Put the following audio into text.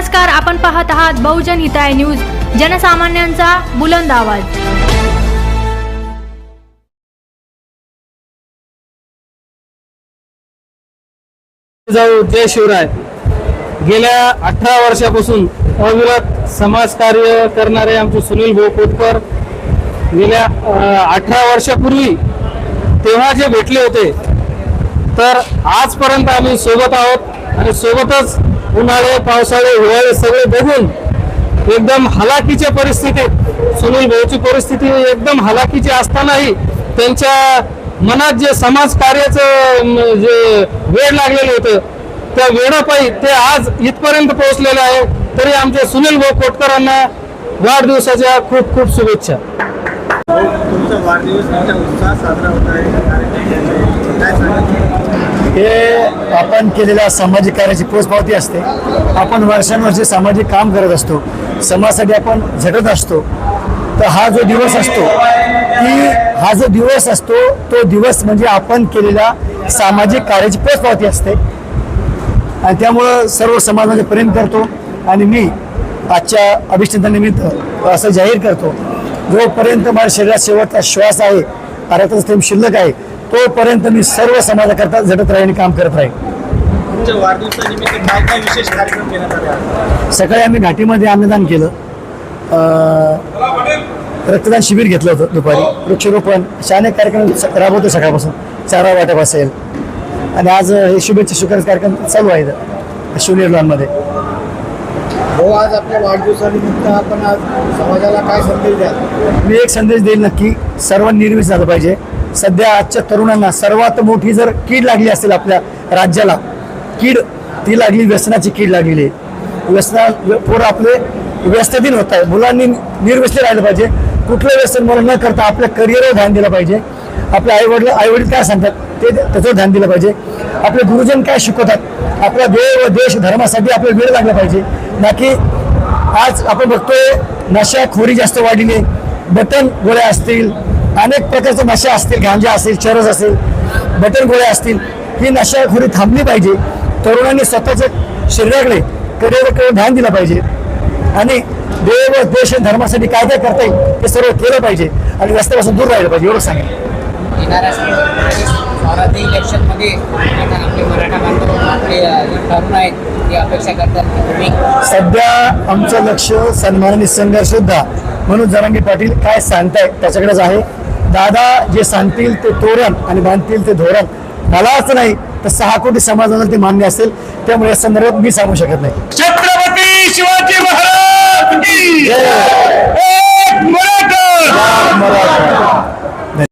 नमस्कार, आपण पाहत आहात बहुजन हिताय न्यूज, जनसामान्यांचा बुलंद आवाज। जय शिवराय। गेल्या 18 वर्षापासून अविरत समाजकार्य करणारे आमचे सुनील भाऊ कोटकर गेल्या 18 वर्षापूर्वी तेव्हा जे भेटले होते, तर आजपर्यंत आम्ही सोबत आहोत आणि सोबतच उन्हाळे पावसाळे हिवाळे सगळे बघून एकदम हलाखीच्या परिस्थितीत सुनील भाऊची परिस्थिती एकदम हलाखीची असतानाही त्यांच्या मनात जे समाज कार्याचं जे वेळ लागलेलं होतं, त्या वेळापायी ते आज इथपर्यंत पोहोचलेले आहे। तरी आमच्या सुनील भाऊ कोटकरांना वाढदिवसाच्या खूप खूप शुभेच्छा। तुमचा वाढदिवस मोठ्या उत्साहात साजरा होत आहे, हे आपण केलेल्या सामाजिक कार्याची पोचपावती असते। आपण वर्षानुवर्षे सामाजिक काम करत असतो, समाजासाठी आपण झटत असतो। तर हा जो दिवस असतो तो दिवस म्हणजे आपण केलेल्या सामाजिक कार्याची पोचपावती असते आणि त्यामुळं सर्व समाजामध्ये प्रेम करतो। आणि मी आजच्या अभिष्ठानिमित्त असं जाहीर करतो, जोपर्यंत माझ्या शरीरात शेवटचा श्वास आहे, अर्धाचा थेंब शिल्लक आहे, तोपर्यंत मी सर्व समाजाकरता झटत राहील आणि काम करत राहील। तुमच्या वाढदिवसानिमित्त काय काय विशेष कार्यक्रम घेण्यात आले? सकाळी आम्ही घाटीमध्ये अन्नदान केलं, रक्तदान शिबिर घेतलं होतं, दुपारी वृक्षारोपण अशा अनेक कार्यक्रम राबवतो सकाळपासून, चारा वाटप असेल आणि आज हे शुभेच्छा स्वीकारण्याचे कार्यक्रम चालू आहेत शिवनेर लॉनमध्ये। हो, आज आपल्या वाढदिवसानिमित्त आपण आज समाजाला काय संदेश द्याल? मी एक संदेश देईल नक्की, सर्वांनी निर्मित झालं पाहिजे। सध्या आजच्या तरुणांना सर्वात मोठी जर कीड लागली असेल आपल्या राज्याला, ती लागली व्यसनाची कीड लागलेली आहे। पोरं आपले व्यसनाधीन होत आहे। मुलांनी निर्व्यसनी राहिलं पाहिजे, कुठलं व्यसन मला न करता आपल्या करिअरवर ध्यान दिलं पाहिजे। आपले आईवडील काय सांगतात ते त्याच्यावर ध्यान दिलं पाहिजे। आपले गुरुजन काय शिकवतात, आपल्या देव देश धर्मासाठी आपल्याला वेळ लागला पाहिजे, ना की आज आपण बघतोय नशाखोरी जास्त वाढलेली आहे। बटन गोळ्या असतील, अनेक प्रकारचे नशा असतील, गांजा असेल, चरस असेल, बटन गोळ्या असतील, ही नशाखोरी थांबली पाहिजे। तरुणांनी स्वतःच्या शरीराकडे करिअरकडे ध्यान दिलं पाहिजे आणि देव देश धर्मासाठी काय काय करता येईल ते सर्व केलं पाहिजे आणि रस्त्यापासून दूर राहिलं पाहिजे, एवढं सांगेल। इलेक्शन मध्ये आपले मराठा बांधव आपले तरुण आहेत, ते अपेक्षा करतात। सध्या आमचं लक्ष सन्माननीय संघर्ष योद्धा मनोज जरांगे पाटील काय सांगताय त्याच्याकडेच आहे। दादा जे सांगतील ते तोरण आणि बांधतील ते धोरण, मलाच नाही तर 6 कोटी समाजाला ते मान्य असेल, त्यामुळे या संदर्भात मी सांगू शकत नाही। छत्रपती शिवाजी महाराज की जय।